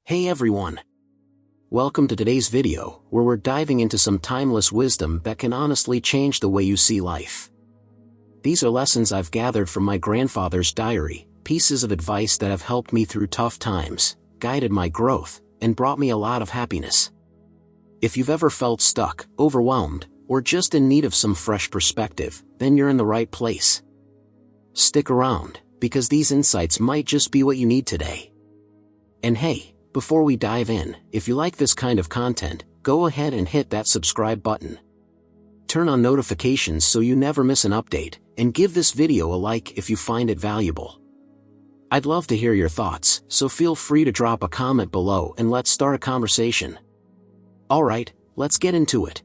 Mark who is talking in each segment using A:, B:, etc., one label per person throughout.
A: Hey everyone! Welcome to today's video, where we're diving into some timeless wisdom that can honestly change the way you see life. These are lessons I've gathered from my grandfather's diary, pieces of advice that have helped me through tough times, guided my growth, and brought me a lot of happiness. If you've ever felt stuck, overwhelmed, or just in need of some fresh perspective, then you're in the right place. Stick around, because these insights might just be what you need today. And hey, before we dive in, if you like this kind of content, go ahead and hit that subscribe button. Turn on notifications so you never miss an update, and give this video a like if you find it valuable. I'd love to hear your thoughts, so feel free to drop a comment below and let's start a conversation. Alright, let's get into it.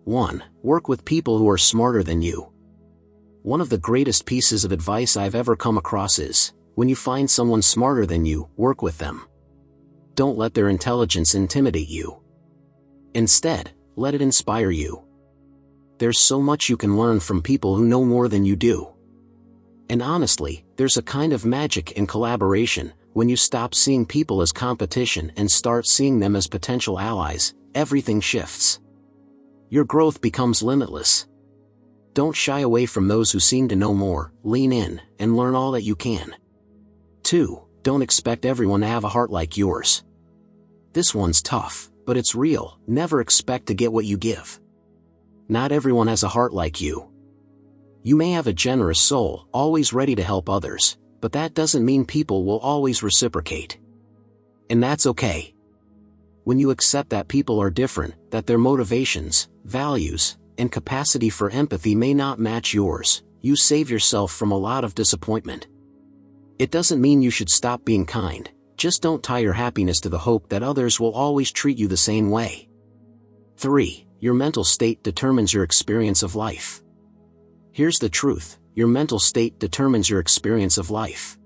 A: 1. Work with people who are smarter than you. One of the greatest pieces of advice I've ever come across is, when you find someone smarter than you, work with them. Don't let their intelligence intimidate you. Instead, let it inspire you. There's so much you can learn from people who know more than you do. And honestly, there's a kind of magic in collaboration. When you stop seeing people as competition and start seeing them as potential allies, everything shifts. Your growth becomes limitless. Don't shy away from those who seem to know more, lean in, and learn all that you can. 2. Don't expect everyone to have a heart like yours. This one's tough, but it's real. Never expect to get what you give. Not everyone has a heart like you. You may have a generous soul, always ready to help others, but that doesn't mean people will always reciprocate. And that's okay. When you accept that people are different, that their motivations, values, and capacity for empathy may not match yours, you save yourself from a lot of disappointment. It doesn't mean you should stop being kind, just don't tie your happiness to the hope that others will always treat you the same way. 3. Your mental state determines your experience of life. Here's the truth, your mental state determines your experience of life.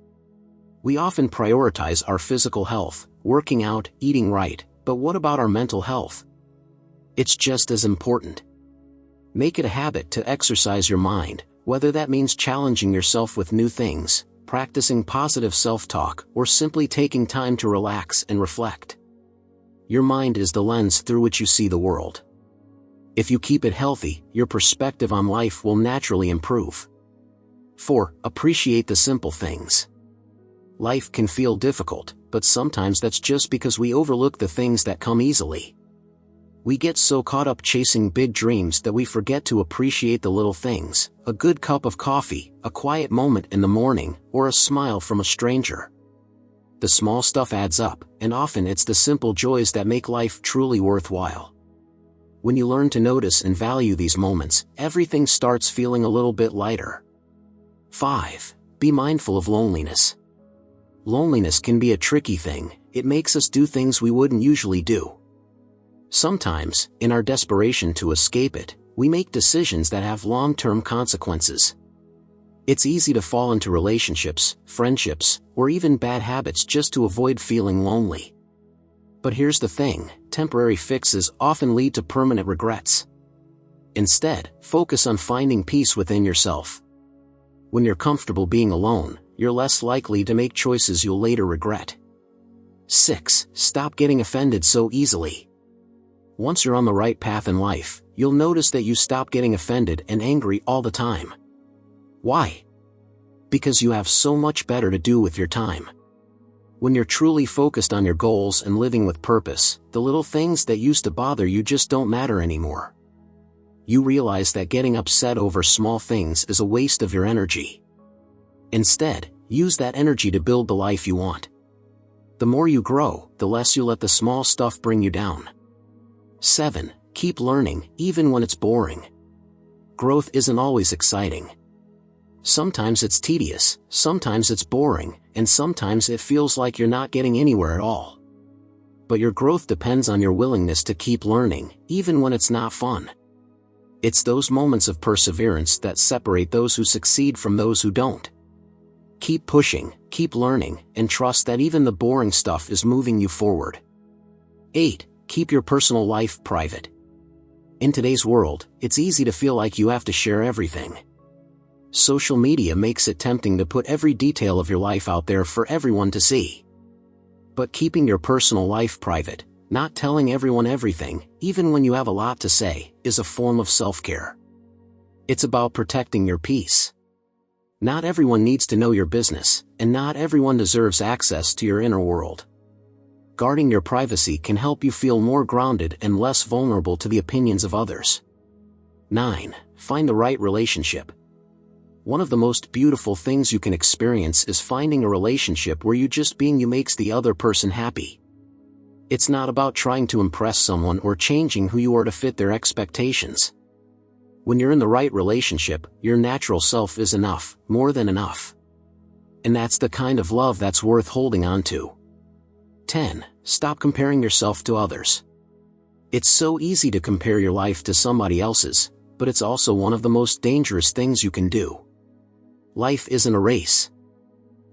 A: We often prioritize our physical health, working out, eating right, but what about our mental health? It's just as important. Make it a habit to exercise your mind, whether that means challenging yourself with new things, practicing positive self-talk, or simply taking time to relax and reflect. Your mind is the lens through which you see the world. If you keep it healthy, your perspective on life will naturally improve. 4. Appreciate the simple things. Life can feel difficult, but sometimes that's just because we overlook the things that come easily. We get so caught up chasing big dreams that we forget to appreciate the little things, a good cup of coffee, a quiet moment in the morning, or a smile from a stranger. The small stuff adds up, and often it's the simple joys that make life truly worthwhile. When you learn to notice and value these moments, everything starts feeling a little bit lighter. 5. Be mindful of loneliness. Loneliness can be a tricky thing. It makes us do things we wouldn't usually do. Sometimes, in our desperation to escape it, we make decisions that have long-term consequences. It's easy to fall into relationships, friendships, or even bad habits just to avoid feeling lonely. But here's the thing, temporary fixes often lead to permanent regrets. Instead, focus on finding peace within yourself. When you're comfortable being alone, you're less likely to make choices you'll later regret. 6. Stop getting offended so easily. Once you're on the right path in life, you'll notice that you stop getting offended and angry all the time. Why? Because you have so much better to do with your time. When you're truly focused on your goals and living with purpose, the little things that used to bother you just don't matter anymore. You realize that getting upset over small things is a waste of your energy. Instead, use that energy to build the life you want. The more you grow, the less you let the small stuff bring you down. 7. Keep learning, even when it's boring. Growth isn't always exciting. Sometimes it's tedious, sometimes it's boring, and sometimes it feels like you're not getting anywhere at all. But your growth depends on your willingness to keep learning, even when it's not fun. It's those moments of perseverance that separate those who succeed from those who don't. Keep pushing, keep learning, and trust that even the boring stuff is moving you forward. 8. Keep your personal life private. In today's world, it's easy to feel like you have to share everything. Social media makes it tempting to put every detail of your life out there for everyone to see. But keeping your personal life private, not telling everyone everything, even when you have a lot to say, is a form of self-care. It's about protecting your peace. Not everyone needs to know your business, and not everyone deserves access to your inner world. Guarding your privacy can help you feel more grounded and less vulnerable to the opinions of others. 9. Find the right relationship. One of the most beautiful things you can experience is finding a relationship where you just being you makes the other person happy. It's not about trying to impress someone or changing who you are to fit their expectations. When you're in the right relationship, your natural self is enough, more than enough. And that's the kind of love that's worth holding on to. 10. Stop comparing yourself to others. It's so easy to compare your life to somebody else's, but it's also one of the most dangerous things you can do. Life isn't a race.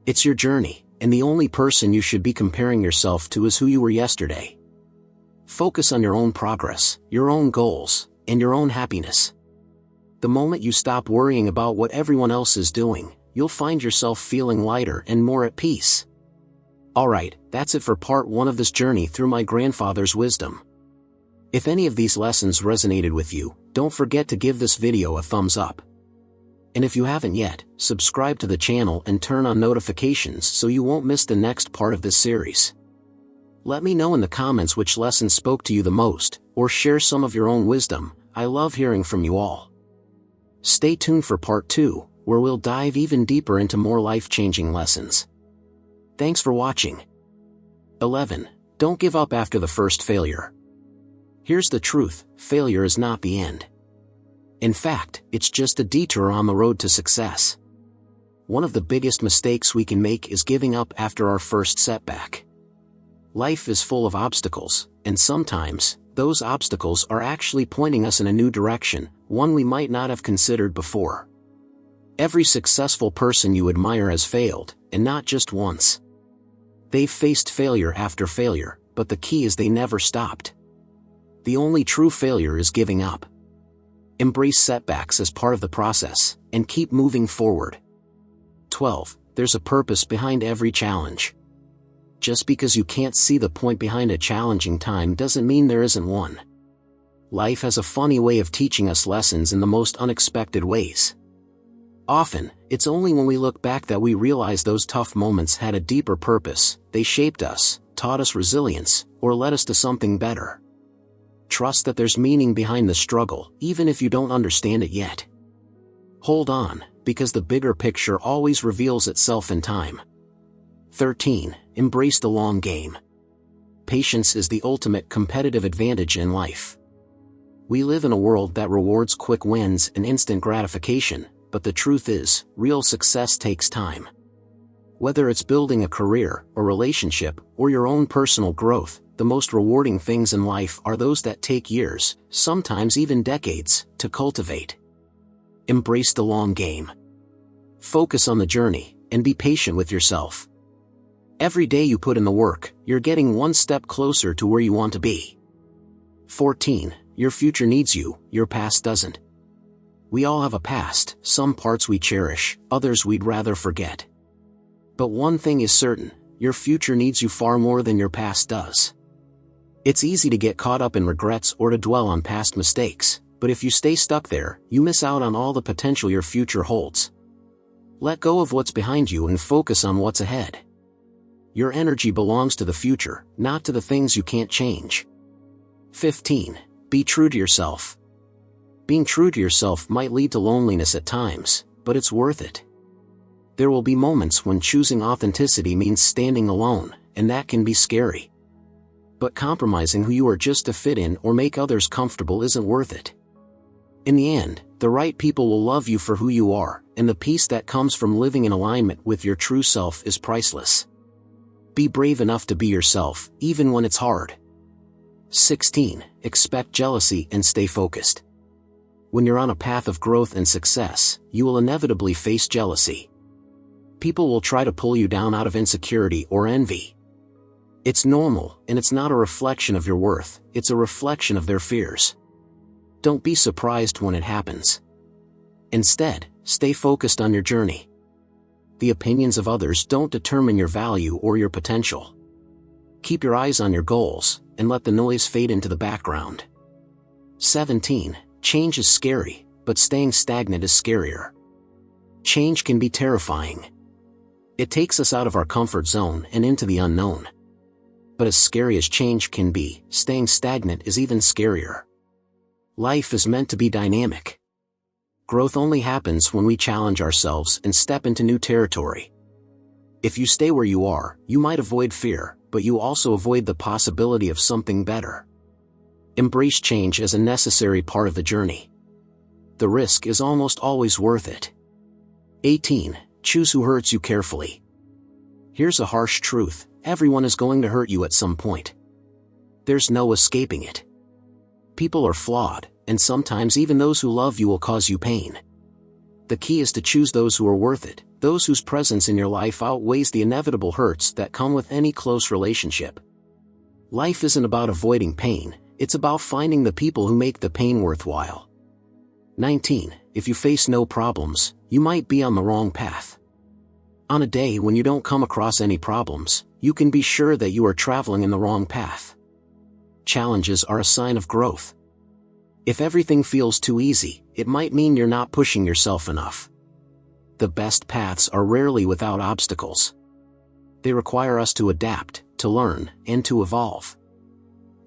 A: It's your journey, and the only person you should be comparing yourself to is who you were yesterday. Focus on your own progress, your own goals, and your own happiness. The moment you stop worrying about what everyone else is doing, you'll find yourself feeling lighter and more at peace. Alright, that's it for part 1 of this journey through my grandfather's wisdom. If any of these lessons resonated with you, don't forget to give this video a thumbs up. And if you haven't yet, subscribe to the channel and turn on notifications so you won't miss the next part of this series. Let me know in the comments which lesson spoke to you the most, or share some of your own wisdom. I love hearing from you all. Stay tuned for part 2, where we'll dive even deeper into more life-changing lessons. Thanks for watching. 11. Don't give up after the first failure. Here's the truth, failure is not the end. In fact, it's just a detour on the road to success. One of the biggest mistakes we can make is giving up after our first setback. Life is full of obstacles, and sometimes, those obstacles are actually pointing us in a new direction, one we might not have considered before. Every successful person you admire has failed, and not just once. They've faced failure after failure, but the key is they never stopped. The only true failure is giving up. Embrace setbacks as part of the process, and keep moving forward. 12. There's a purpose behind every challenge. Just because you can't see the point behind a challenging time doesn't mean there isn't one. Life has a funny way of teaching us lessons in the most unexpected ways. Often, it's only when we look back that we realize those tough moments had a deeper purpose. They shaped us, taught us resilience, or led us to something better. Trust that there's meaning behind the struggle, even if you don't understand it yet. Hold on, because the bigger picture always reveals itself in time. 13. Embrace the long game. Patience is the ultimate competitive advantage in life. We live in a world that rewards quick wins and instant gratification, but the truth is, real success takes time. Whether it's building a career, a relationship, or your own personal growth, the most rewarding things in life are those that take years, sometimes even decades, to cultivate. Embrace the long game. Focus on the journey, and be patient with yourself. Every day you put in the work, you're getting one step closer to where you want to be. 14. Your future needs you, your past doesn't. We all have a past, some parts we cherish, others we'd rather forget. But one thing is certain, your future needs you far more than your past does. It's easy to get caught up in regrets or to dwell on past mistakes, but if you stay stuck there, you miss out on all the potential your future holds. Let go of what's behind you and focus on what's ahead. Your energy belongs to the future, not to the things you can't change. 15. Be true to yourself. Being true to yourself might lead to loneliness at times, but it's worth it. There will be moments when choosing authenticity means standing alone, and that can be scary. But compromising who you are just to fit in or make others comfortable isn't worth it. In the end, the right people will love you for who you are, and the peace that comes from living in alignment with your true self is priceless. Be brave enough to be yourself, even when it's hard. 16. Expect jealousy and stay focused. When you're on a path of growth and success, you will inevitably face jealousy. People will try to pull you down out of insecurity or envy. It's normal, and it's not a reflection of your worth, it's a reflection of their fears. Don't be surprised when it happens. Instead, stay focused on your journey. The opinions of others don't determine your value or your potential. Keep your eyes on your goals, and let the noise fade into the background. 17. Change is scary, but staying stagnant is scarier. Change can be terrifying. It takes us out of our comfort zone and into the unknown. But as scary as change can be, staying stagnant is even scarier. Life is meant to be dynamic. Growth only happens when we challenge ourselves and step into new territory. If you stay where you are, you might avoid fear, but you also avoid the possibility of something better. Embrace change as a necessary part of the journey. The risk is almost always worth it. 18. Choose who hurts you carefully. Here's a harsh truth: everyone is going to hurt you at some point. There's no escaping it. People are flawed, and sometimes even those who love you will cause you pain. The key is to choose those who are worth it, those whose presence in your life outweighs the inevitable hurts that come with any close relationship. Life isn't about avoiding pain, it's about finding the people who make the pain worthwhile. 19. If you face no problems, you might be on the wrong path. On a day when you don't come across any problems, you can be sure that you are traveling in the wrong path. Challenges are a sign of growth. If everything feels too easy, it might mean you're not pushing yourself enough. The best paths are rarely without obstacles. They require us to adapt, to learn, and to evolve.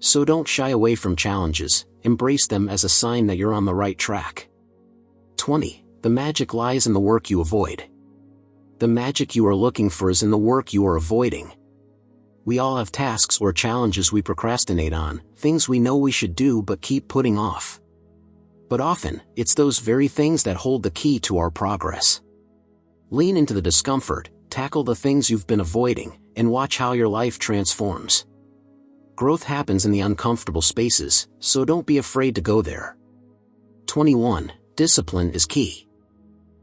A: So don't shy away from challenges, embrace them as a sign that you're on the right track. 20. The magic lies in the work you avoid. The magic you are looking for is in the work you are avoiding. We all have tasks or challenges we procrastinate on, things we know we should do but keep putting off. But often, it's those very things that hold the key to our progress. Lean into the discomfort, tackle the things you've been avoiding, and watch how your life transforms. Growth happens in the uncomfortable spaces, so don't be afraid to go there. 21. Discipline is key.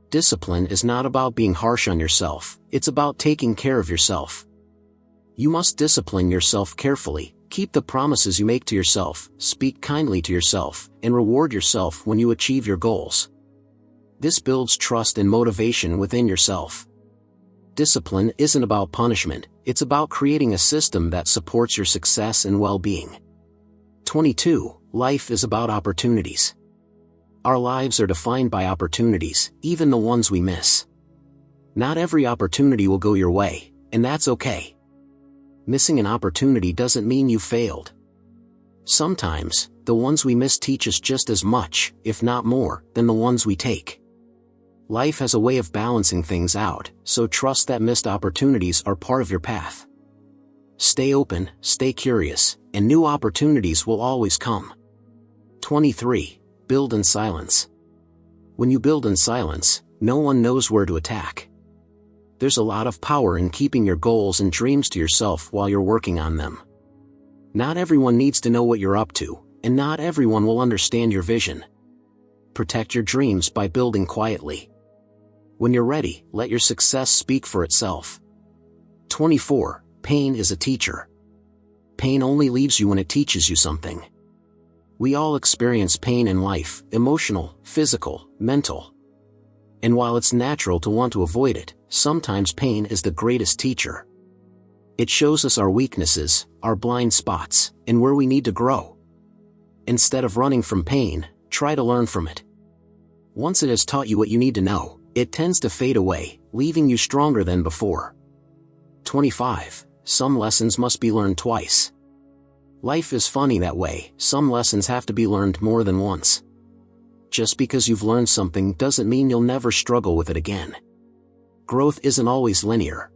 A: Discipline is not about being harsh on yourself, it's about taking care of yourself. You must discipline yourself carefully, keep the promises you make to yourself, speak kindly to yourself, and reward yourself when you achieve your goals. This builds trust and motivation within yourself. Discipline isn't about punishment, it's about creating a system that supports your success and well-being. 22. Life is about opportunities. Our lives are defined by opportunities, even the ones we miss. Not every opportunity will go your way, and that's okay. Missing an opportunity doesn't mean you failed. Sometimes, the ones we miss teach us just as much, if not more, than the ones we take. Life has a way of balancing things out, so trust that missed opportunities are part of your path. Stay open, stay curious, and new opportunities will always come. 23. Build in silence. When you build in silence, no one knows where to attack. There's a lot of power in keeping your goals and dreams to yourself while you're working on them. Not everyone needs to know what you're up to, and not everyone will understand your vision. Protect your dreams by building quietly. When you're ready, let your success speak for itself. 24. Pain is a teacher. Pain only leaves you when it teaches you something. We all experience pain in life, emotional, physical, mental. And while it's natural to want to avoid it, sometimes pain is the greatest teacher. It shows us our weaknesses, our blind spots, and where we need to grow. Instead of running from pain, try to learn from it. Once it has taught you what you need to know, it tends to fade away, leaving you stronger than before. 25. Some lessons must be learned twice. Life is funny that way, some lessons have to be learned more than once. Just because you've learned something doesn't mean you'll never struggle with it again. Growth isn't always linear.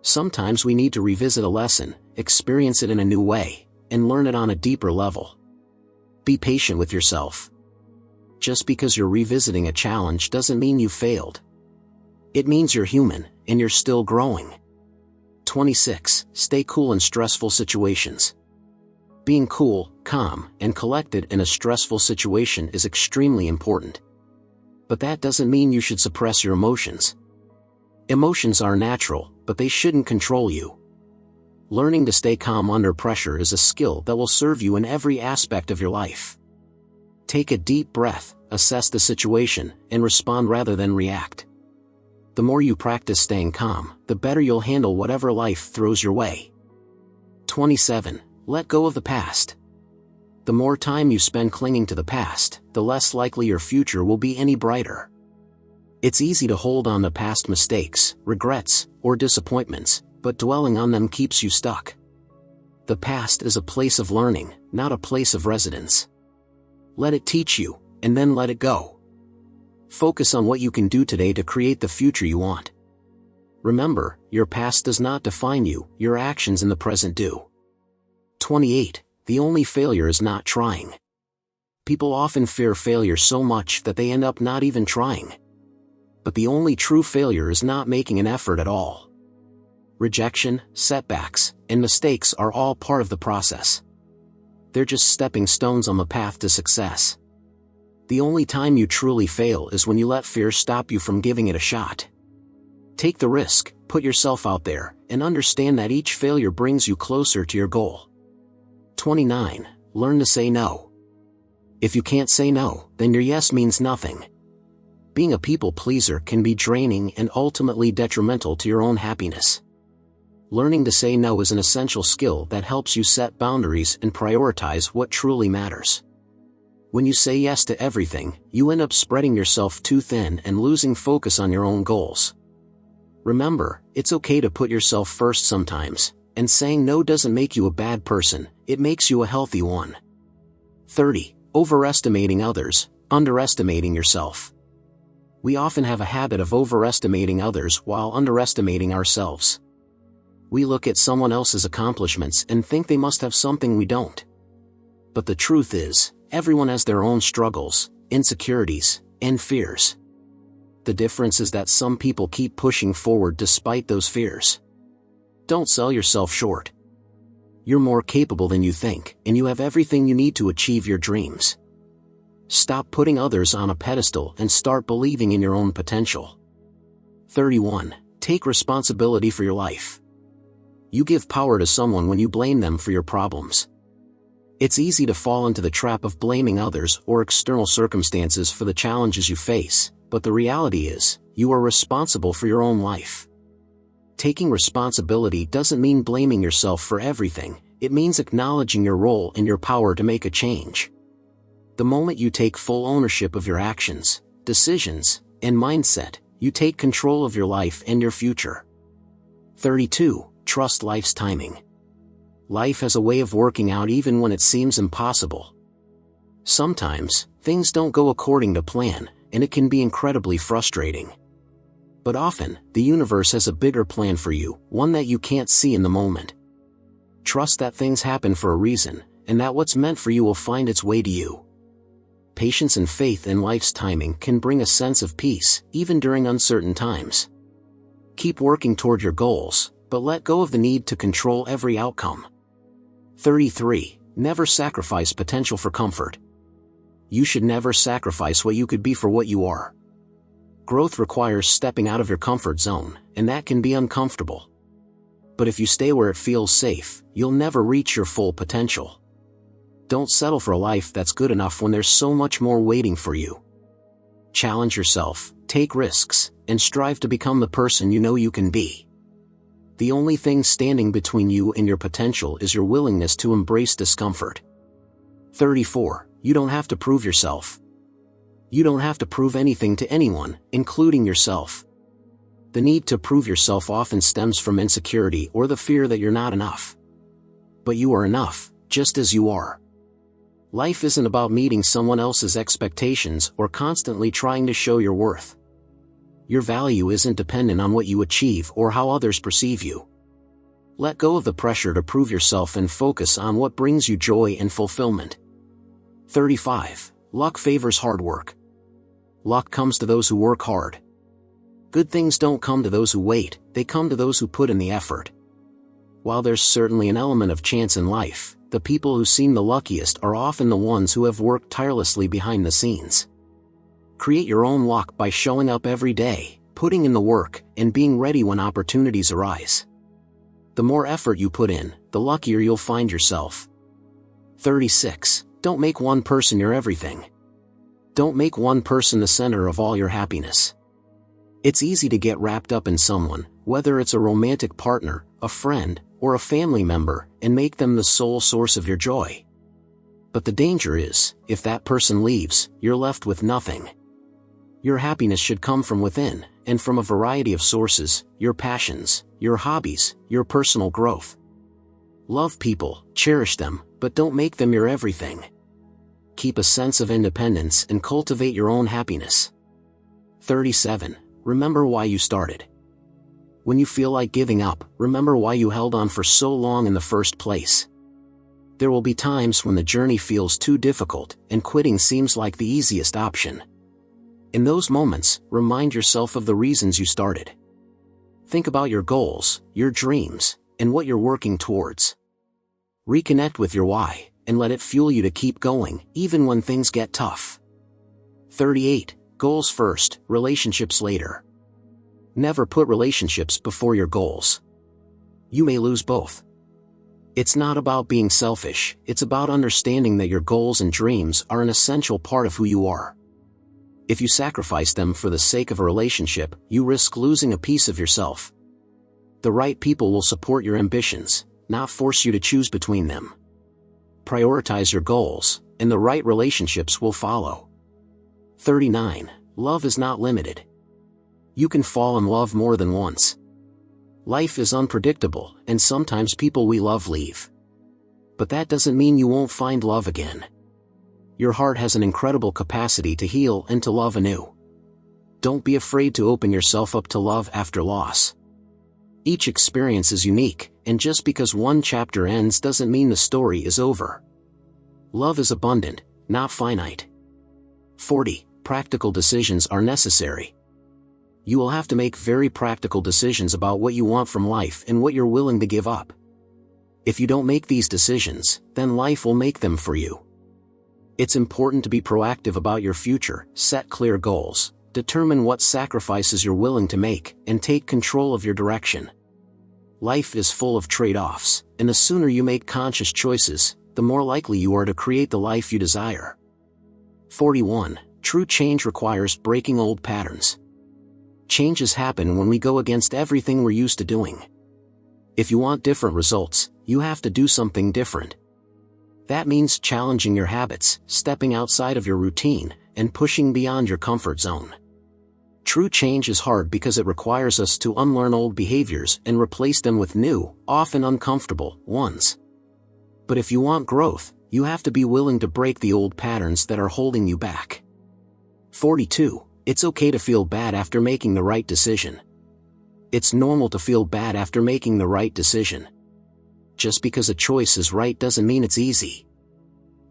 A: Sometimes we need to revisit a lesson, experience it in a new way, and learn it on a deeper level. Be patient with yourself. Just because you're revisiting a challenge doesn't mean you failed. It means you're human, and you're still growing. 26. Stay cool in stressful situations. Being cool, calm, and collected in a stressful situation is extremely important. But that doesn't mean you should suppress your emotions. Emotions are natural, but they shouldn't control you. Learning to stay calm under pressure is a skill that will serve you in every aspect of your life. Take a deep breath, assess the situation, and respond rather than react. The more you practice staying calm, the better you'll handle whatever life throws your way. 27. Let go of the past. The more time you spend clinging to the past, the less likely your future will be any brighter. It's easy to hold on to past mistakes, regrets, or disappointments, but dwelling on them keeps you stuck. The past is a place of learning, not a place of residence. Let it teach you, and then let it go. Focus on what you can do today to create the future you want. Remember, your past does not define you, your actions in the present do. 28. The only failure is not trying. People often fear failure so much that they end up not even trying. But the only true failure is not making an effort at all. Rejection, setbacks, and mistakes are all part of the process. They're just stepping stones on the path to success. The only time you truly fail is when you let fear stop you from giving it a shot. Take the risk, put yourself out there, and understand that each failure brings you closer to your goal. 29. Learn to say no. If you can't say no, then your yes means nothing. Being a people pleaser can be draining and ultimately detrimental to your own happiness. Learning to say no is an essential skill that helps you set boundaries and prioritize what truly matters. When you say yes to everything, you end up spreading yourself too thin and losing focus on your own goals. Remember, it's okay to put yourself first sometimes, and saying no doesn't make you a bad person, it makes you a healthy one. 30. Overestimating others, underestimating yourself. We often have a habit of overestimating others while underestimating ourselves. We look at someone else's accomplishments and think they must have something we don't. But the truth is, everyone has their own struggles, insecurities, and fears. The difference is that some people keep pushing forward despite those fears. Don't sell yourself short. You're more capable than you think, and you have everything you need to achieve your dreams. Stop putting others on a pedestal and start believing in your own potential. 31. Take responsibility for your life. You give power to someone when you blame them for your problems. It's easy to fall into the trap of blaming others or external circumstances for the challenges you face, but the reality is, you are responsible for your own life. Taking responsibility doesn't mean blaming yourself for everything, it means acknowledging your role and your power to make a change. The moment you take full ownership of your actions, decisions, and mindset, you take control of your life and your future. 32. Trust life's timing. Life has a way of working out even when it seems impossible. Sometimes, things don't go according to plan, and it can be incredibly frustrating. But often, the universe has a bigger plan for you, one that you can't see in the moment. Trust that things happen for a reason, and that what's meant for you will find its way to you. Patience and faith in life's timing can bring a sense of peace, even during uncertain times. Keep working toward your goals, but let go of the need to control every outcome. 33. Never sacrifice potential for comfort. You should never sacrifice what you could be for what you are. Growth requires stepping out of your comfort zone, and that can be uncomfortable. But if you stay where it feels safe, you'll never reach your full potential. Don't settle for a life that's good enough when there's so much more waiting for you. Challenge yourself, take risks, and strive to become the person you know you can be. The only thing standing between you and your potential is your willingness to embrace discomfort. 34. You don't have to prove yourself. You don't have to prove anything to anyone, including yourself. The need to prove yourself often stems from insecurity or the fear that you're not enough. But you are enough, just as you are. Life isn't about meeting someone else's expectations or constantly trying to show your worth. Your value isn't dependent on what you achieve or how others perceive you. Let go of the pressure to prove yourself and focus on what brings you joy and fulfillment. 35. Luck favors hard work. Luck comes to those who work hard. Good things don't come to those who wait, they come to those who put in the effort. While there's certainly an element of chance in life, the people who seem the luckiest are often the ones who have worked tirelessly behind the scenes. Create your own luck by showing up every day, putting in the work, and being ready when opportunities arise. The more effort you put in, the luckier you'll find yourself. 36. Don't make one person your everything. Don't make one person the center of all your happiness. It's easy to get wrapped up in someone, whether it's a romantic partner, a friend, or a family member and make them the sole source of your joy. But the danger is, if that person leaves, you're left with nothing. Your happiness should come from within, and from a variety of sources: your passions, your hobbies, your personal growth. Love people, cherish them, but don't make them your everything. Keep a sense of independence and cultivate your own happiness. 37. Remember why you started. When you feel like giving up, remember why you held on for so long in the first place. There will be times when the journey feels too difficult and quitting seems like the easiest option. In those moments, remind yourself of the reasons you started. Think about your goals, your dreams, and what you're working towards. Reconnect with your why, and let it fuel you to keep going, even when things get tough. 38. Goals first, relationships later. Never put relationships before your goals. You may lose both. It's not about being selfish, it's about understanding that your goals and dreams are an essential part of who you are. If you sacrifice them for the sake of a relationship, you risk losing a piece of yourself. The right people will support your ambitions, not force you to choose between them. Prioritize your goals, and the right relationships will follow. 39. Love is not limited. You can fall in love more than once. Life is unpredictable, and sometimes people we love leave. But that doesn't mean you won't find love again. Your heart has an incredible capacity to heal and to love anew. Don't be afraid to open yourself up to love after loss. Each experience is unique, and just because one chapter ends doesn't mean the story is over. Love is abundant, not finite. 40. Practical decisions are necessary. You will have to make very practical decisions about what you want from life and what you're willing to give up. If you don't make these decisions, then life will make them for you. It's important to be proactive about your future, set clear goals, determine what sacrifices you're willing to make, and take control of your direction. Life is full of trade-offs, and the sooner you make conscious choices, the more likely you are to create the life you desire. 41. True change requires breaking old patterns. Changes happen when we go against everything we're used to doing. If you want different results, you have to do something different. That means challenging your habits, stepping outside of your routine, and pushing beyond your comfort zone. True change is hard because it requires us to unlearn old behaviors and replace them with new, often uncomfortable, ones. But if you want growth, you have to be willing to break the old patterns that are holding you back. 42. It's okay to feel bad after making the right decision. It's normal to feel bad after making the right decision. Just because a choice is right doesn't mean it's easy.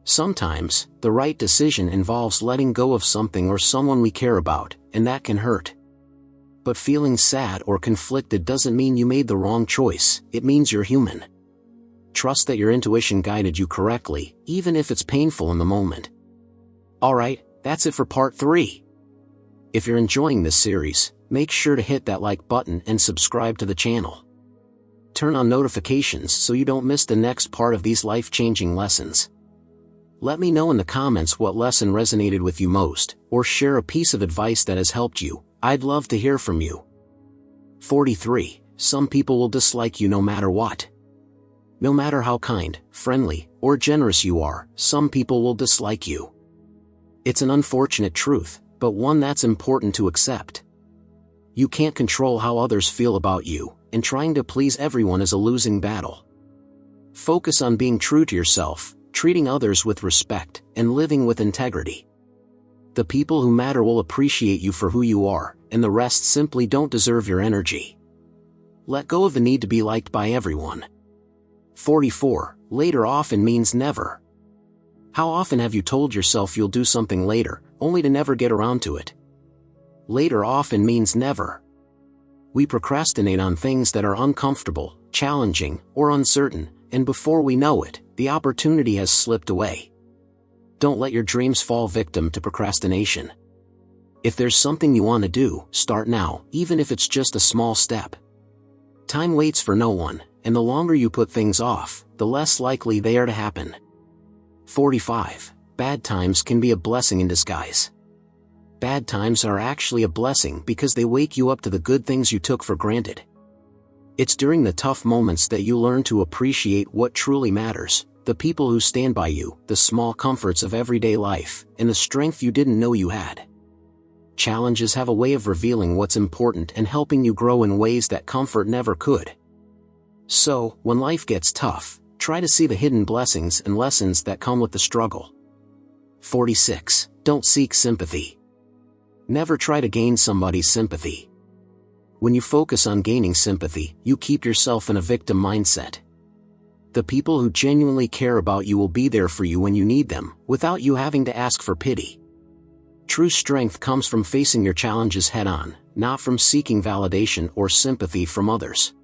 A: Sometimes, the right decision involves letting go of something or someone we care about, and that can hurt. But feeling sad or conflicted doesn't mean you made the wrong choice, it means you're human. Trust that your intuition guided you correctly, even if it's painful in the moment. Alright, that's it for part 3. If you're enjoying this series, make sure to hit that like button and subscribe to the channel. Turn on notifications so you don't miss the next part of these life-changing lessons. Let me know in the comments what lesson resonated with you most, or share a piece of advice that has helped you. I'd love to hear from you. 43. Some people will dislike you no matter what. No matter how kind, friendly, or generous you are, some people will dislike you. It's an unfortunate truth, but one that's important to accept. You can't control how others feel about you, and trying to please everyone is a losing battle. Focus on being true to yourself, treating others with respect, and living with integrity. The people who matter will appreciate you for who you are, and the rest simply don't deserve your energy. Let go of the need to be liked by everyone. 44. Later often means never. How often have you told yourself you'll do something later, only to never get around to it? Later often means never. We procrastinate on things that are uncomfortable, challenging, or uncertain, and before we know it, the opportunity has slipped away. Don't let your dreams fall victim to procrastination. If there's something you want to do, start now, even if it's just a small step. Time waits for no one, and the longer you put things off, the less likely they are to happen. 45. Bad times can be a blessing in disguise. Bad times are actually a blessing because they wake you up to the good things you took for granted. It's during the tough moments that you learn to appreciate what truly matters, the people who stand by you, the small comforts of everyday life, and the strength you didn't know you had. Challenges have a way of revealing what's important and helping you grow in ways that comfort never could. So, when life gets tough, try to see the hidden blessings and lessons that come with the struggle. 46. Don't seek sympathy. Never try to gain somebody's sympathy. When you focus on gaining sympathy, you keep yourself in a victim mindset. The people who genuinely care about you will be there for you when you need them, without you having to ask for pity. True strength comes from facing your challenges head-on, not from seeking validation or sympathy from others.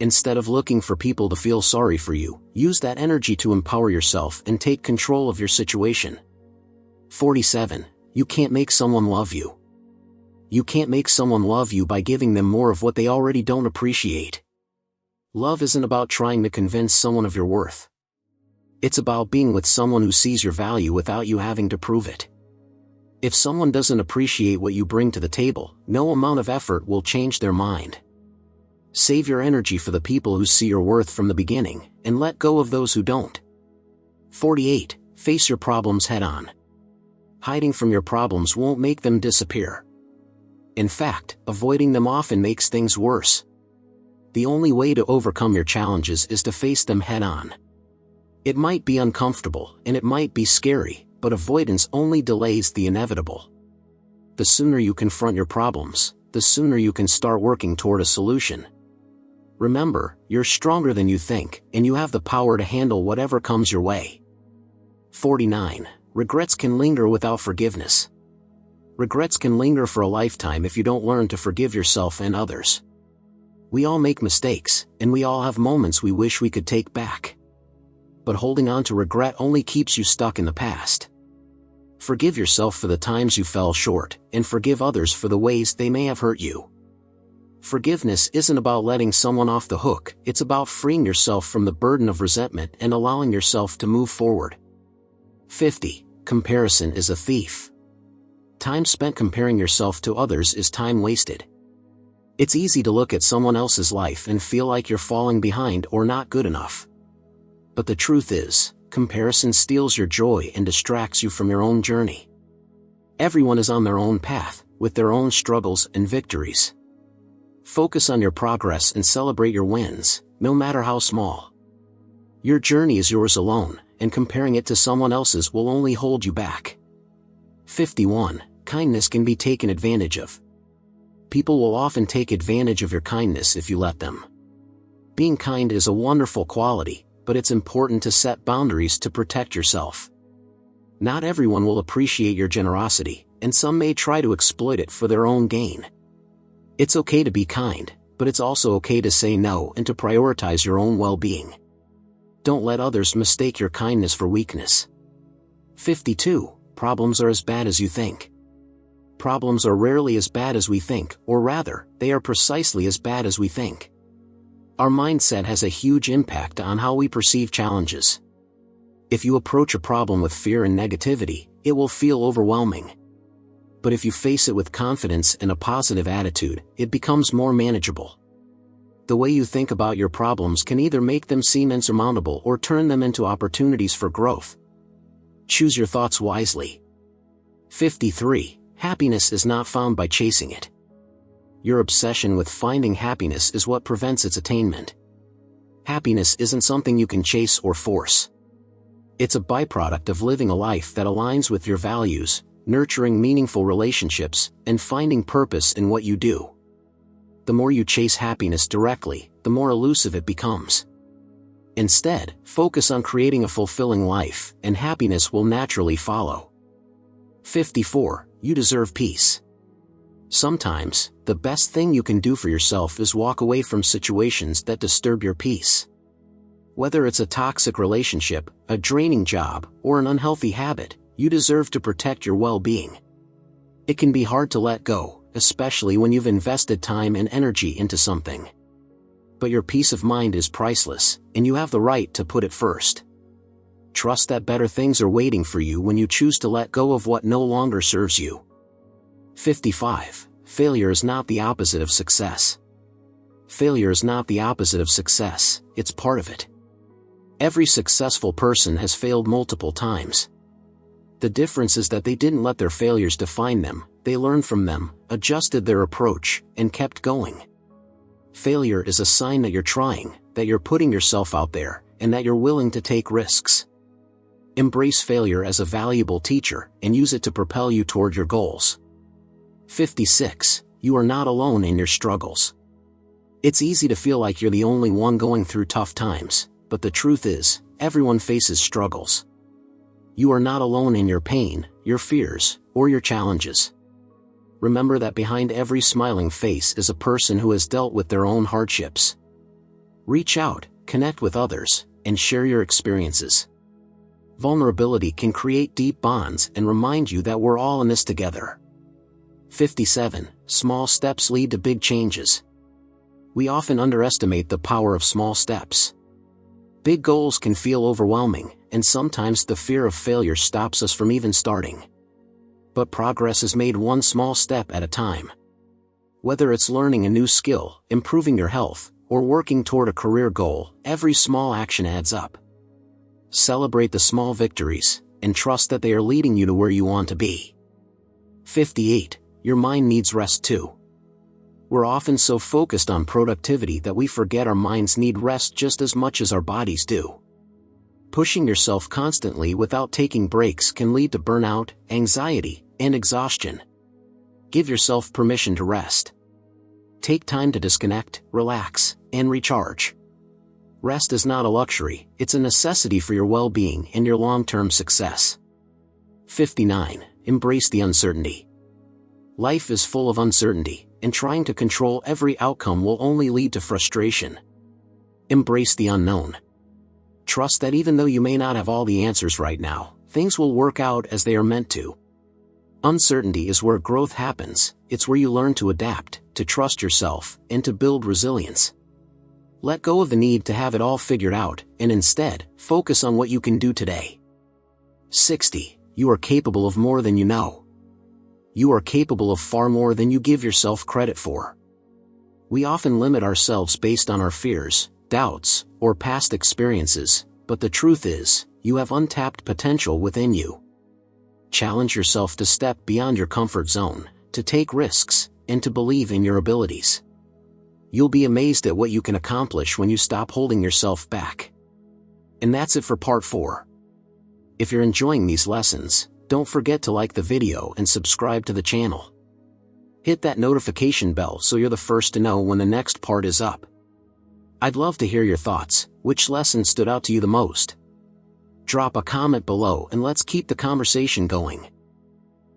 A: Instead of looking for people to feel sorry for you, use that energy to empower yourself and take control of your situation. 47. You can't make someone love you. You can't make someone love you by giving them more of what they already don't appreciate. Love isn't about trying to convince someone of your worth. It's about being with someone who sees your value without you having to prove it. If someone doesn't appreciate what you bring to the table, no amount of effort will change their mind. Save your energy for the people who see your worth from the beginning, and let go of those who don't. 48. Face your problems head-on. Hiding from your problems won't make them disappear. In fact, avoiding them often makes things worse. The only way to overcome your challenges is to face them head-on. It might be uncomfortable, and it might be scary, but avoidance only delays the inevitable. The sooner you confront your problems, the sooner you can start working toward a solution. Remember, you're stronger than you think, and you have the power to handle whatever comes your way. 49. Regrets can linger without forgiveness. Regrets can linger for a lifetime if you don't learn to forgive yourself and others. We all make mistakes, and we all have moments we wish we could take back. But holding on to regret only keeps you stuck in the past. Forgive yourself for the times you fell short, and forgive others for the ways they may have hurt you. Forgiveness isn't about letting someone off the hook, it's about freeing yourself from the burden of resentment and allowing yourself to move forward. 50. Comparison is a thief. Time spent comparing yourself to others is time wasted. It's easy to look at someone else's life and feel like you're falling behind or not good enough. But the truth is, comparison steals your joy and distracts you from your own journey. Everyone is on their own path, with their own struggles and victories. Focus on your progress and celebrate your wins, no matter how small. Your journey is yours alone, and comparing it to someone else's will only hold you back. 51. Kindness can be taken advantage of. People will often take advantage of your kindness if you let them. Being kind is a wonderful quality, but it's important to set boundaries to protect yourself. Not everyone will appreciate your generosity, and some may try to exploit it for their own gain. It's okay to be kind, but it's also okay to say no and to prioritize your own well-being. Don't let others mistake your kindness for weakness. 52. Problems are as bad as you think. Problems are rarely as bad as we think, or rather, they are precisely as bad as we think. Our mindset has a huge impact on how we perceive challenges. If you approach a problem with fear and negativity, it will feel overwhelming. But if you face it with confidence and a positive attitude, it becomes more manageable. The way you think about your problems can either make them seem insurmountable or turn them into opportunities for growth. Choose your thoughts wisely. 53. Happiness is not found by chasing it. Your obsession with finding happiness is what prevents its attainment. Happiness isn't something you can chase or force. It's a byproduct of living a life that aligns with your values, nurturing meaningful relationships, and finding purpose in what you do. The more you chase happiness directly, the more elusive it becomes. Instead, focus on creating a fulfilling life, and happiness will naturally follow. 54. You deserve peace. Sometimes, the best thing you can do for yourself is walk away from situations that disturb your peace. Whether it's a toxic relationship, a draining job, or an unhealthy habit, you deserve to protect your well-being. It can be hard to let go, especially when you've invested time and energy into something. But your peace of mind is priceless, and you have the right to put it first. Trust that better things are waiting for you when you choose to let go of what no longer serves you. 55. Failure is not the opposite of success. Failure is not the opposite of success, it's part of it. Every successful person has failed multiple times. The difference is that they didn't let their failures define them, they learned from them, adjusted their approach, and kept going. Failure is a sign that you're trying, that you're putting yourself out there, and that you're willing to take risks. Embrace failure as a valuable teacher, and use it to propel you toward your goals. 56. You are not alone in your struggles. It's easy to feel like you're the only one going through tough times, but the truth is, everyone faces struggles. You are not alone in your pain, your fears, or your challenges. Remember that behind every smiling face is a person who has dealt with their own hardships. Reach out, connect with others, and share your experiences. Vulnerability can create deep bonds and remind you that we're all in this together. 57. Small steps lead to big changes. We often underestimate the power of small steps. Big goals can feel overwhelming, and sometimes the fear of failure stops us from even starting. But progress is made one small step at a time. Whether it's learning a new skill, improving your health, or working toward a career goal, every small action adds up. Celebrate the small victories, and trust that they are leading you to where you want to be. 58. Your mind needs rest too. We're often so focused on productivity that we forget our minds need rest just as much as our bodies do. Pushing yourself constantly without taking breaks can lead to burnout, anxiety, and exhaustion. Give yourself permission to rest. Take time to disconnect, relax, and recharge. Rest is not a luxury, it's a necessity for your well-being and your long-term success. 59. Embrace the uncertainty. Life is full of uncertainty, and trying to control every outcome will only lead to frustration. Embrace the unknown. Trust that even though you may not have all the answers right now, things will work out as they are meant to. Uncertainty is where growth happens, it's where you learn to adapt, to trust yourself, and to build resilience. Let go of the need to have it all figured out, and instead, focus on what you can do today. 60. You are capable of more than you know. You are capable of far more than you give yourself credit for. We often limit ourselves based on our fears, doubts, or past experiences, but the truth is, you have untapped potential within you. Challenge yourself to step beyond your comfort zone, to take risks, and to believe in your abilities. You'll be amazed at what you can accomplish when you stop holding yourself back. And that's it for part 4. If you're enjoying these lessons, don't forget to like the video and subscribe to the channel. Hit that notification bell so you're the first to know when the next part is up. I'd love to hear your thoughts. Which lesson stood out to you the most? Drop a comment below and let's keep the conversation going.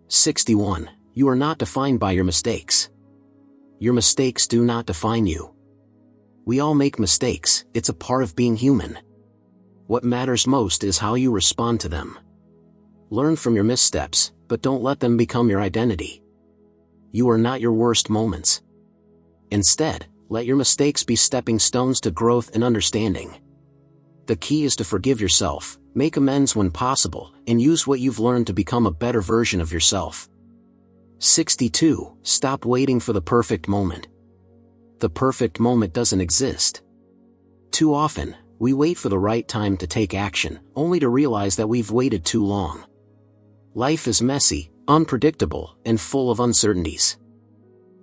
A: 61. You are not defined by your mistakes. Your mistakes do not define you. We all make mistakes, it's a part of being human. What matters most is how you respond to them. Learn from your missteps, but don't let them become your identity. You are not your worst moments. Instead, let your mistakes be stepping stones to growth and understanding. The key is to forgive yourself, make amends when possible, and use what you've learned to become a better version of yourself. 62. Stop waiting for the perfect moment. The perfect moment doesn't exist. Too often, we wait for the right time to take action, only to realize that we've waited too long. Life is messy, unpredictable, and full of uncertainties.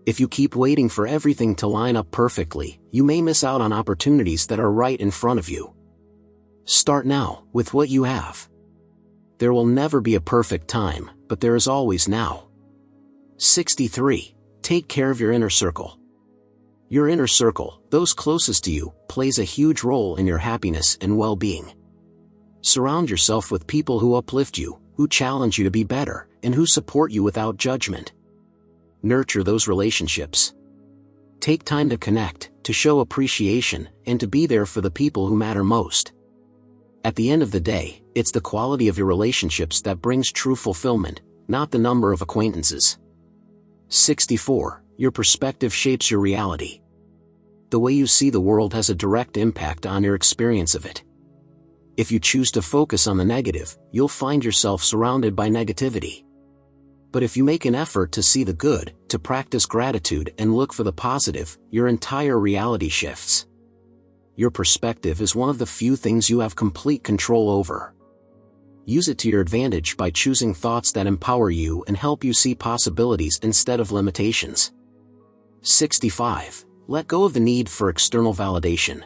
A: If you keep waiting for everything to line up perfectly, you may miss out on opportunities that are right in front of you. Start now, with what you have. There will never be a perfect time, but there is always now. 63. Take care of your inner circle. Your inner circle, those closest to you, plays a huge role in your happiness and well-being. Surround yourself with people who uplift you, who challenge you to be better, and who support you without judgment. Nurture those relationships. Take time to connect, to show appreciation, and to be there for the people who matter most. At the end of the day, it's the quality of your relationships that brings true fulfillment, not the number of acquaintances. 64. Your perspective shapes your reality. The way you see the world has a direct impact on your experience of it. If you choose to focus on the negative, you'll find yourself surrounded by negativity. But if you make an effort to see the good, to practice gratitude and look for the positive, your entire reality shifts. Your perspective is one of the few things you have complete control over. Use it to your advantage by choosing thoughts that empower you and help you see possibilities instead of limitations. 65. Let go of the need for external validation.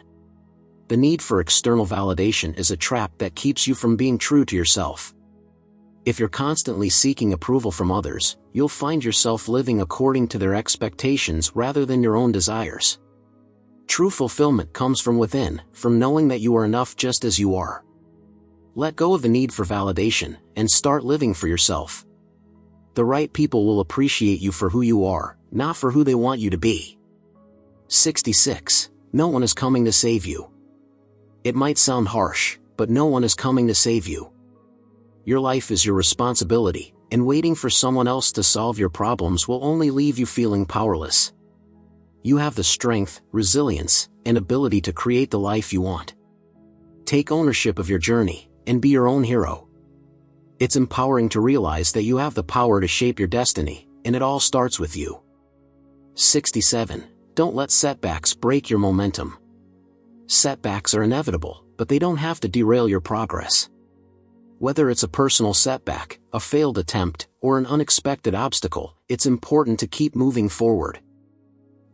A: The need for external validation is a trap that keeps you from being true to yourself. If you're constantly seeking approval from others, you'll find yourself living according to their expectations rather than your own desires. True fulfillment comes from within, from knowing that you are enough just as you are. Let go of the need for validation, and start living for yourself. The right people will appreciate you for who you are, not for who they want you to be. 66. No one is coming to save you. It might sound harsh, but no one is coming to save you. Your life is your responsibility, and waiting for someone else to solve your problems will only leave you feeling powerless. You have the strength, resilience, and ability to create the life you want. Take ownership of your journey, and be your own hero. It's empowering to realize that you have the power to shape your destiny, and it all starts with you. 67. Don't let setbacks break your momentum. Setbacks are inevitable, but they don't have to derail your progress. Whether it's a personal setback, a failed attempt, or an unexpected obstacle, it's important to keep moving forward.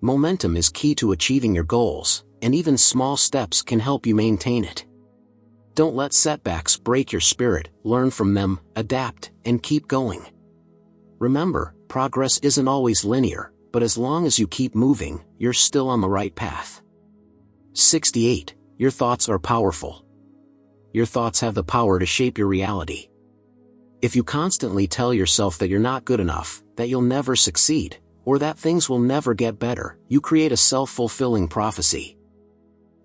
A: Momentum is key to achieving your goals, and even small steps can help you maintain it. Don't let setbacks break your spirit, learn from them, adapt, and keep going. Remember, progress isn't always linear, but as long as you keep moving, you're still on the right path. 68. Your thoughts are powerful. Your thoughts have the power to shape your reality. If you constantly tell yourself that you're not good enough, that you'll never succeed, or that things will never get better, you create a self-fulfilling prophecy.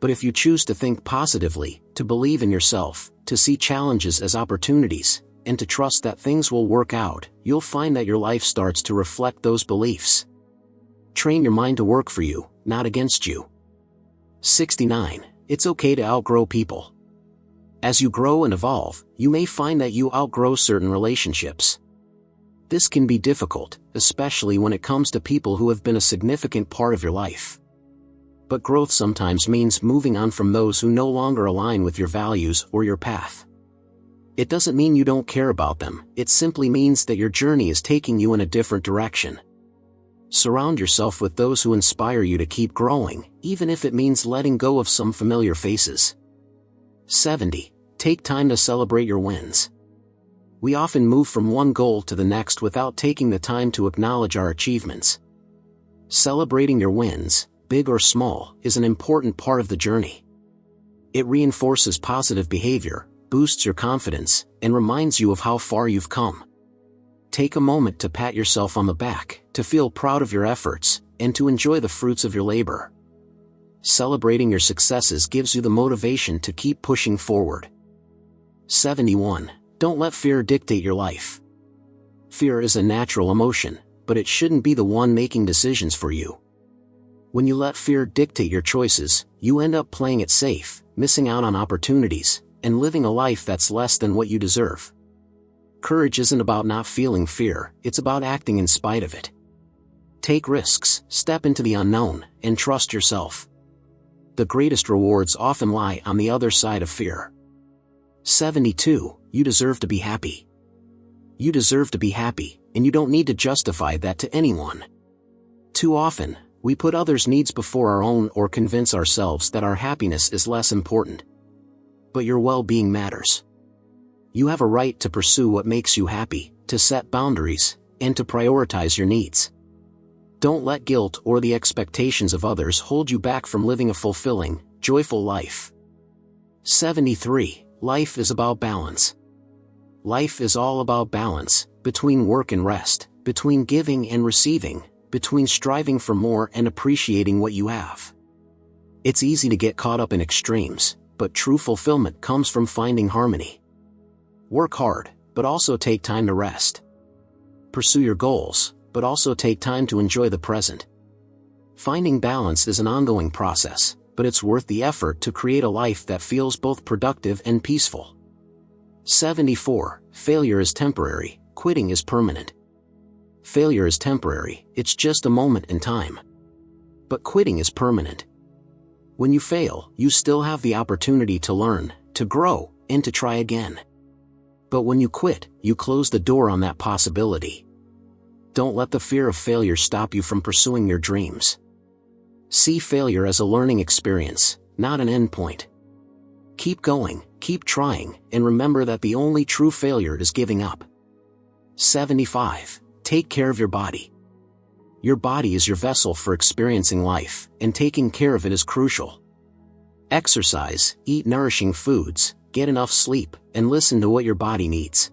A: But if you choose to think positively, to believe in yourself, to see challenges as opportunities, and to trust that things will work out, you'll find that your life starts to reflect those beliefs. Train your mind to work for you, not against you. 69. It's okay to outgrow people. As you grow and evolve, you may find that you outgrow certain relationships. This can be difficult, especially when it comes to people who have been a significant part of your life. But growth sometimes means moving on from those who no longer align with your values or your path. It doesn't mean you don't care about them, it simply means that your journey is taking you in a different direction. Surround yourself with those who inspire you to keep growing, even if it means letting go of some familiar faces. 70. Take time to celebrate your wins. We often move from one goal to the next without taking the time to acknowledge our achievements. Celebrating your wins, big or small, is an important part of the journey. It reinforces positive behavior, boosts your confidence, and reminds you of how far you've come. Take a moment to pat yourself on the back, to feel proud of your efforts, and to enjoy the fruits of your labor. Celebrating your successes gives you the motivation to keep pushing forward. 71. Don't let fear dictate your life. Fear is a natural emotion, but it shouldn't be the one making decisions for you. When you let fear dictate your choices, you end up playing it safe, missing out on opportunities, and living a life that's less than what you deserve. Courage isn't about not feeling fear, it's about acting in spite of it. Take risks, step into the unknown, and trust yourself. The greatest rewards often lie on the other side of fear. 72. You deserve to be happy. You deserve to be happy, and you don't need to justify that to anyone. Too often, we put others' needs before our own or convince ourselves that our happiness is less important. But your well-being matters. You have a right to pursue what makes you happy, to set boundaries, and to prioritize your needs. Don't let guilt or the expectations of others hold you back from living a fulfilling, joyful life. 73. Life is about balance. Life is all about balance, between work and rest, between giving and receiving, between striving for more and appreciating what you have. It's easy to get caught up in extremes, but true fulfillment comes from finding harmony. Work hard, but also take time to rest. Pursue your goals, but also take time to enjoy the present. Finding balance is an ongoing process, but it's worth the effort to create a life that feels both productive and peaceful. 74. Failure is temporary, quitting is permanent. Failure is temporary, it's just a moment in time. But quitting is permanent. When you fail, you still have the opportunity to learn, to grow, and to try again. But when you quit, you close the door on that possibility. Don't let the fear of failure stop you from pursuing your dreams. See failure as a learning experience, not an endpoint. Keep going, keep trying, and remember that the only true failure is giving up. 75. Take care of your body. Your body is your vessel for experiencing life, and taking care of it is crucial. Exercise, eat nourishing foods, get enough sleep, and listen to what your body needs.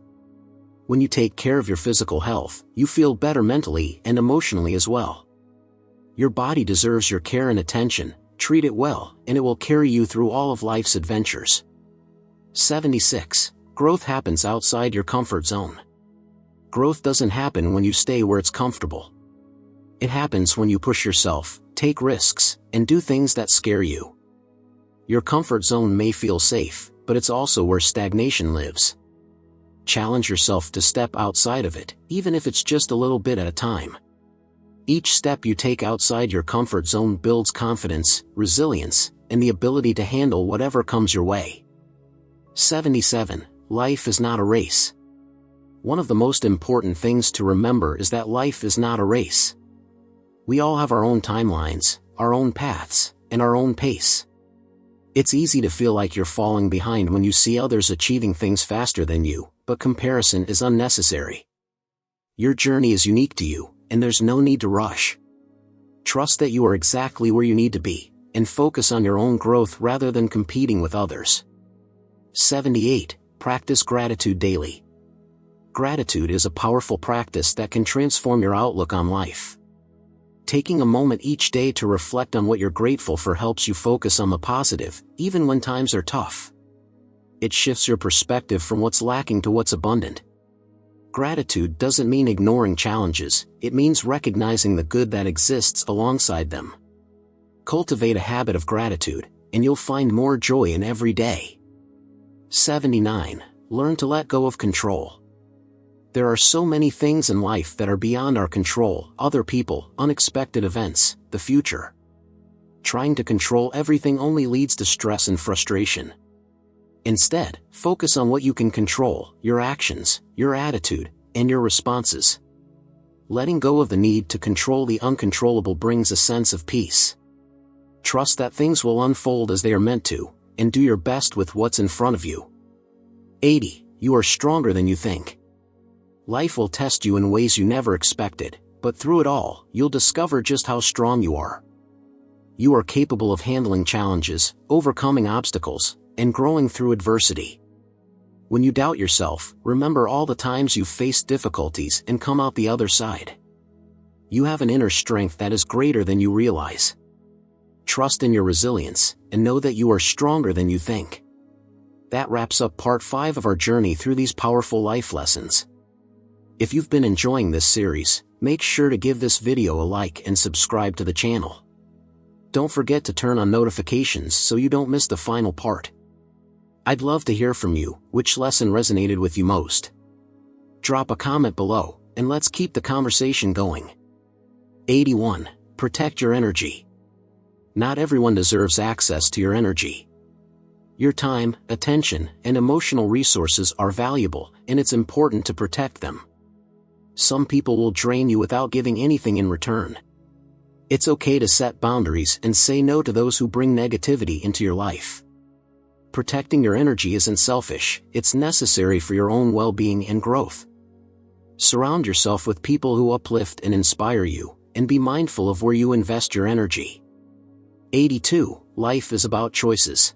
A: When you take care of your physical health, you feel better mentally and emotionally as well. Your body deserves your care and attention, treat it well, and it will carry you through all of life's adventures. 76. Growth happens outside your comfort zone. Growth doesn't happen when you stay where it's comfortable. It happens when you push yourself, take risks, and do things that scare you. Your comfort zone may feel safe, but it's also where stagnation lives. Challenge yourself to step outside of it, even if it's just a little bit at a time. Each step you take outside your comfort zone builds confidence, resilience, and the ability to handle whatever comes your way. 77. Life is not a race. One of the most important things to remember is that life is not a race. We all have our own timelines, our own paths, and our own pace. It's easy to feel like you're falling behind when you see others achieving things faster than you, but comparison is unnecessary. Your journey is unique to you, and there's no need to rush. Trust that you are exactly where you need to be, and focus on your own growth rather than competing with others. 78. Practice gratitude daily. Gratitude is a powerful practice that can transform your outlook on life. Taking a moment each day to reflect on what you're grateful for helps you focus on the positive, even when times are tough. It shifts your perspective from what's lacking to what's abundant. Gratitude doesn't mean ignoring challenges, it means recognizing the good that exists alongside them. Cultivate a habit of gratitude, and you'll find more joy in every day. 79. Learn to let go of control. There are so many things in life that are beyond our control: other people, unexpected events, the future. Trying to control everything only leads to stress and frustration. Instead, focus on what you can control: your actions, your attitude, and your responses. Letting go of the need to control the uncontrollable brings a sense of peace. Trust that things will unfold as they are meant to, and do your best with what's in front of you. 80. You are stronger than you think. Life will test you in ways you never expected, but through it all, you'll discover just how strong you are. You are capable of handling challenges, overcoming obstacles, and growing through adversity. When you doubt yourself, remember all the times you've faced difficulties and come out the other side. You have an inner strength that is greater than you realize. Trust in your resilience, and know that you are stronger than you think. That wraps up part 5 of our journey through these powerful life lessons. If you've been enjoying this series, make sure to give this video a like and subscribe to the channel. Don't forget to turn on notifications so you don't miss the final part. I'd love to hear from you, which lesson resonated with you most. Drop a comment below, and let's keep the conversation going. 81. Protect your energy. Not everyone deserves access to your energy. Your time, attention, and emotional resources are valuable, and it's important to protect them. Some people will drain you without giving anything in return. It's okay to set boundaries and say no to those who bring negativity into your life. Protecting your energy isn't selfish, it's necessary for your own well-being and growth. Surround yourself with people who uplift and inspire you, and be mindful of where you invest your energy. 82. Life is about choices.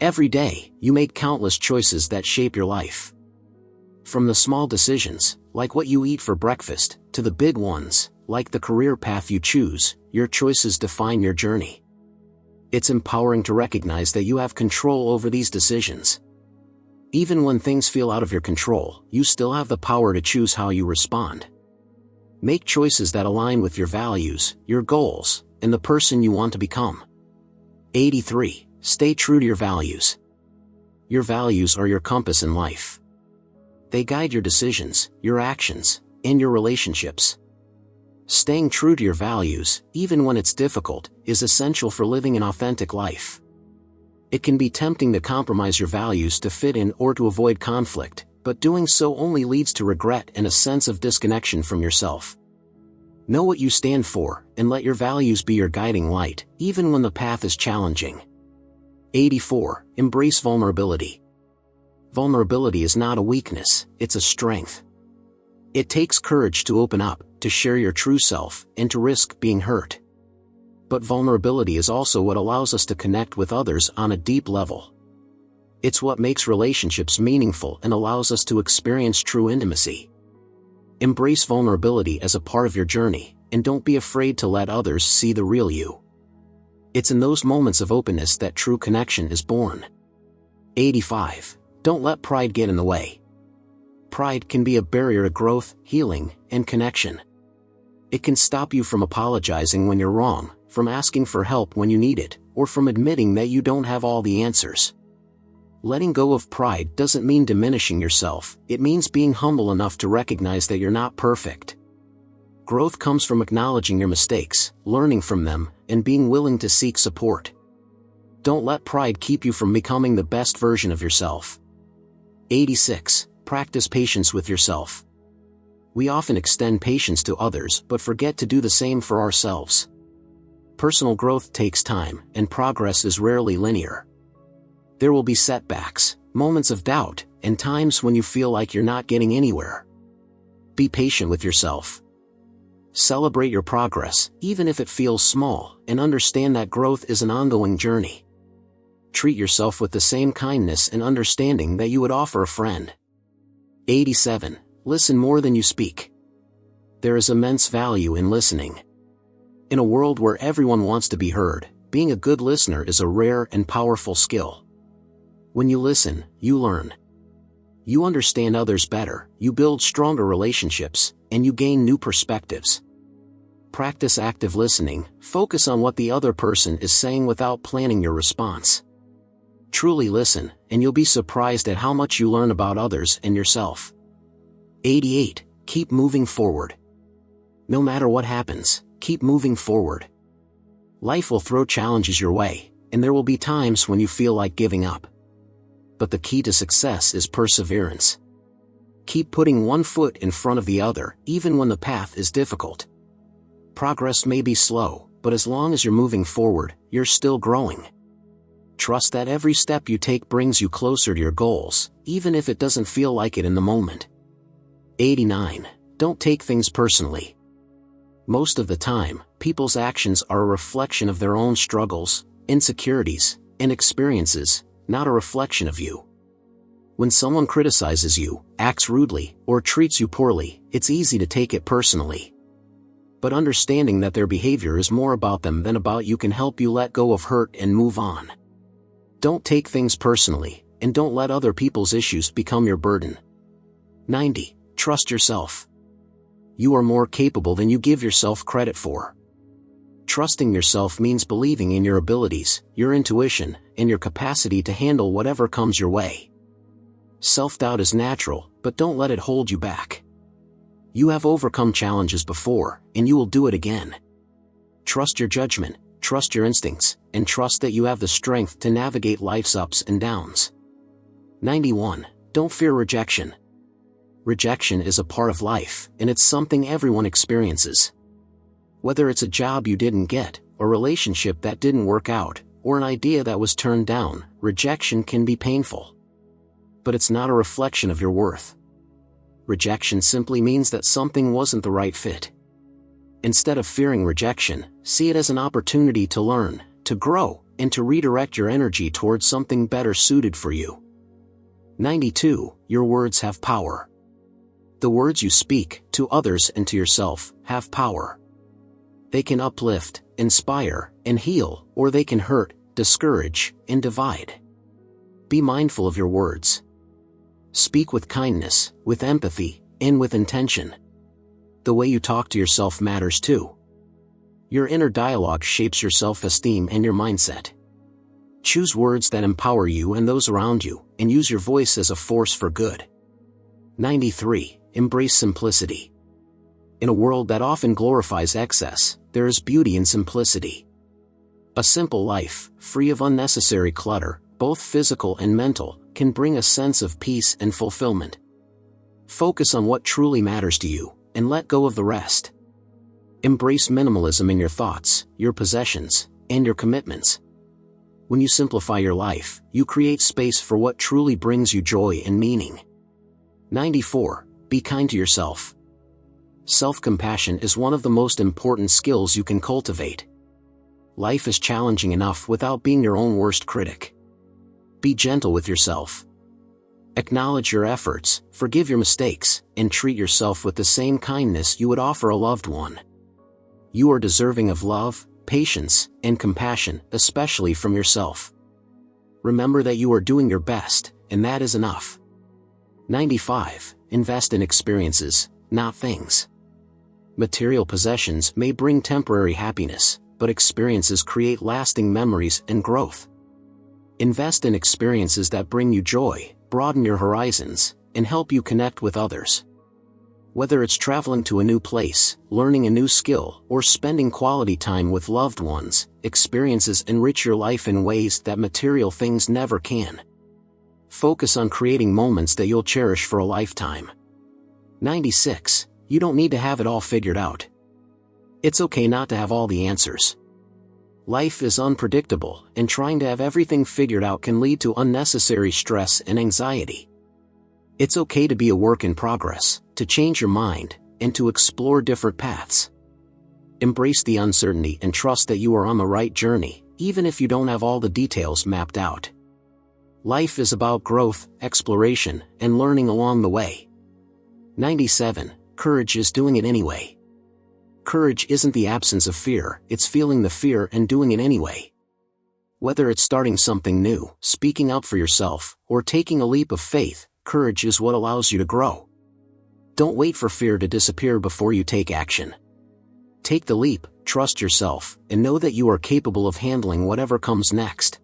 A: Every day, you make countless choices that shape your life. From the small decisions, like what you eat for breakfast, to the big ones, like the career path you choose, your choices define your journey. It's empowering to recognize that you have control over these decisions. Even when things feel out of your control, you still have the power to choose how you respond. Make choices that align with your values, your goals, and the person you want to become. 83. Stay true to your values. Your values are your compass in life. They guide your decisions, your actions, and your relationships. Staying true to your values, even when it's difficult, is essential for living an authentic life. It can be tempting to compromise your values to fit in or to avoid conflict, but doing so only leads to regret and a sense of disconnection from yourself. Know what you stand for, and let your values be your guiding light, even when the path is challenging. 84. Embrace vulnerability. Vulnerability is not a weakness, it's a strength. It takes courage to open up, to share your true self, and to risk being hurt. But vulnerability is also what allows us to connect with others on a deep level. It's what makes relationships meaningful and allows us to experience true intimacy. Embrace vulnerability as a part of your journey, and don't be afraid to let others see the real you. It's in those moments of openness that true connection is born. 85. Don't let pride get in the way. Pride can be a barrier to growth, healing, and connection. It can stop you from apologizing when you're wrong, from asking for help when you need it, or from admitting that you don't have all the answers. Letting go of pride doesn't mean diminishing yourself, it means being humble enough to recognize that you're not perfect. Growth comes from acknowledging your mistakes, learning from them, and being willing to seek support. Don't let pride keep you from becoming the best version of yourself. 86. Practice patience with yourself. We often extend patience to others but forget to do the same for ourselves. Personal growth takes time, and progress is rarely linear. There will be setbacks, moments of doubt, and times when you feel like you're not getting anywhere. Be patient with yourself. Celebrate your progress, even if it feels small, and understand that growth is an ongoing journey. Treat yourself with the same kindness and understanding that you would offer a friend. 87. Listen more than you speak. There is immense value in listening. In a world where everyone wants to be heard, being a good listener is a rare and powerful skill. When you listen, you learn. You understand others better, you build stronger relationships, and you gain new perspectives. Practice active listening, focus on what the other person is saying without planning your response. Truly listen, and you'll be surprised at how much you learn about others and yourself. 88. Keep moving forward. No matter what happens, keep moving forward. Life will throw challenges your way, and there will be times when you feel like giving up. But the key to success is perseverance. Keep putting one foot in front of the other, even when the path is difficult. Progress may be slow, but as long as you're moving forward, you're still growing. Trust that every step you take brings you closer to your goals, even if it doesn't feel like it in the moment. 89. Don't take things personally. Most of the time, people's actions are a reflection of their own struggles, insecurities, and experiences, not a reflection of you. When someone criticizes you, acts rudely, or treats you poorly, it's easy to take it personally. But understanding that their behavior is more about them than about you can help you let go of hurt and move on. Don't take things personally, and don't let other people's issues become your burden. 90. Trust yourself. You are more capable than you give yourself credit for. Trusting yourself means believing in your abilities, your intuition, and your capacity to handle whatever comes your way. Self-doubt is natural, but don't let it hold you back. You have overcome challenges before, and you will do it again. Trust your judgment, trust your instincts, and trust that you have the strength to navigate life's ups and downs. 91. Don't fear rejection. Rejection is a part of life, and it's something everyone experiences. Whether it's a job you didn't get, a relationship that didn't work out, or an idea that was turned down, rejection can be painful. But it's not a reflection of your worth. Rejection simply means that something wasn't the right fit. Instead of fearing rejection, see it as an opportunity to learn, to grow, and to redirect your energy towards something better suited for you. 92. Your words have power. The words you speak, to others and to yourself, have power. They can uplift, inspire, and heal, or they can hurt, discourage, and divide. Be mindful of your words. Speak with kindness, with empathy, and with intention. The way you talk to yourself matters too. Your inner dialogue shapes your self-esteem and your mindset. Choose words that empower you and those around you, and use your voice as a force for good. 93. Embrace simplicity. In a world that often glorifies excess, there is beauty in simplicity. A simple life, free of unnecessary clutter, both physical and mental, can bring a sense of peace and fulfillment. Focus on what truly matters to you, and let go of the rest. Embrace minimalism in your thoughts, your possessions, and your commitments. When you simplify your life, you create space for what truly brings you joy and meaning. 94. Be kind to yourself. Self-compassion is one of the most important skills you can cultivate. Life is challenging enough without being your own worst critic. Be gentle with yourself. Acknowledge your efforts, forgive your mistakes, and treat yourself with the same kindness you would offer a loved one. You are deserving of love, patience, and compassion, especially from yourself. Remember that you are doing your best, and that is enough. 95. Invest in experiences, not things. Material possessions may bring temporary happiness, but experiences create lasting memories and growth. Invest in experiences that bring you joy, broaden your horizons, and help you connect with others. Whether it's traveling to a new place, learning a new skill, or spending quality time with loved ones, experiences enrich your life in ways that material things never can. Focus on creating moments that you'll cherish for a lifetime. 96. You don't need to have it all figured out. It's okay not to have all the answers. Life is unpredictable, and trying to have everything figured out can lead to unnecessary stress and anxiety. It's okay to be a work in progress, to change your mind, and to explore different paths. Embrace the uncertainty and trust that you are on the right journey, even if you don't have all the details mapped out. Life is about growth, exploration, and learning along the way. 97. Courage is doing it anyway. Courage isn't the absence of fear, it's feeling the fear and doing it anyway. Whether it's starting something new, speaking up for yourself, or taking a leap of faith, courage is what allows you to grow. Don't wait for fear to disappear before you take action. Take the leap, trust yourself, and know that you are capable of handling whatever comes next.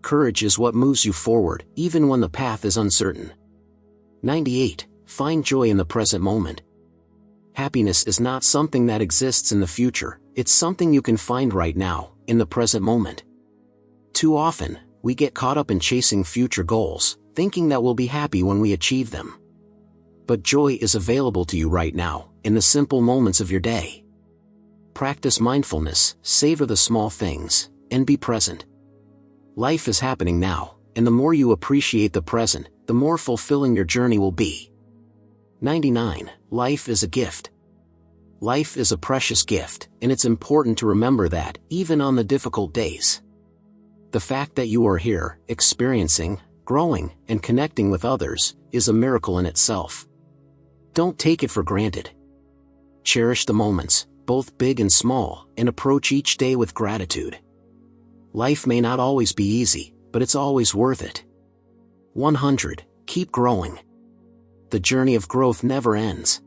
A: Courage is what moves you forward, even when the path is uncertain. 98. Find joy in the present moment. Happiness is not something that exists in the future, it's something you can find right now, in the present moment. Too often, we get caught up in chasing future goals, thinking that we'll be happy when we achieve them. But joy is available to you right now, in the simple moments of your day. Practice mindfulness, savor the small things, and be present. Life is happening now, and the more you appreciate the present, the more fulfilling your journey will be. 99. Life is a gift. Life is a precious gift, and it's important to remember that, even on the difficult days. The fact that you are here, experiencing, growing, and connecting with others, is a miracle in itself. Don't take it for granted. Cherish the moments, both big and small, and approach each day with gratitude. Life may not always be easy, but it's always worth it. 100. Keep growing. The journey of growth never ends.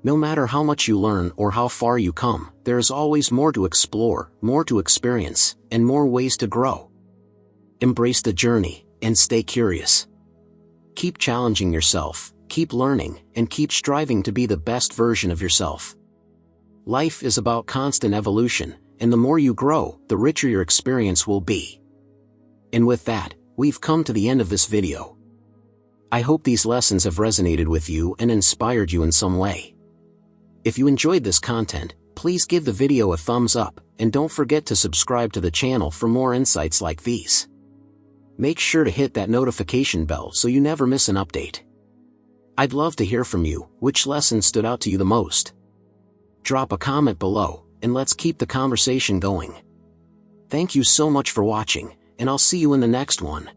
A: No matter how much you learn or how far you come, there is always more to explore, more to experience, and more ways to grow. Embrace the journey, and stay curious. Keep challenging yourself, keep learning, and keep striving to be the best version of yourself. Life is about constant evolution, and the more you grow, the richer your experience will be. And with that, we've come to the end of this video. I hope these lessons have resonated with you and inspired you in some way. If you enjoyed this content, please give the video a thumbs up, and don't forget to subscribe to the channel for more insights like these. Make sure to hit that notification bell so you never miss an update. I'd love to hear from you, which lesson stood out to you the most? Drop a comment below, and let's keep the conversation going. Thank you so much for watching, and I'll see you in the next one.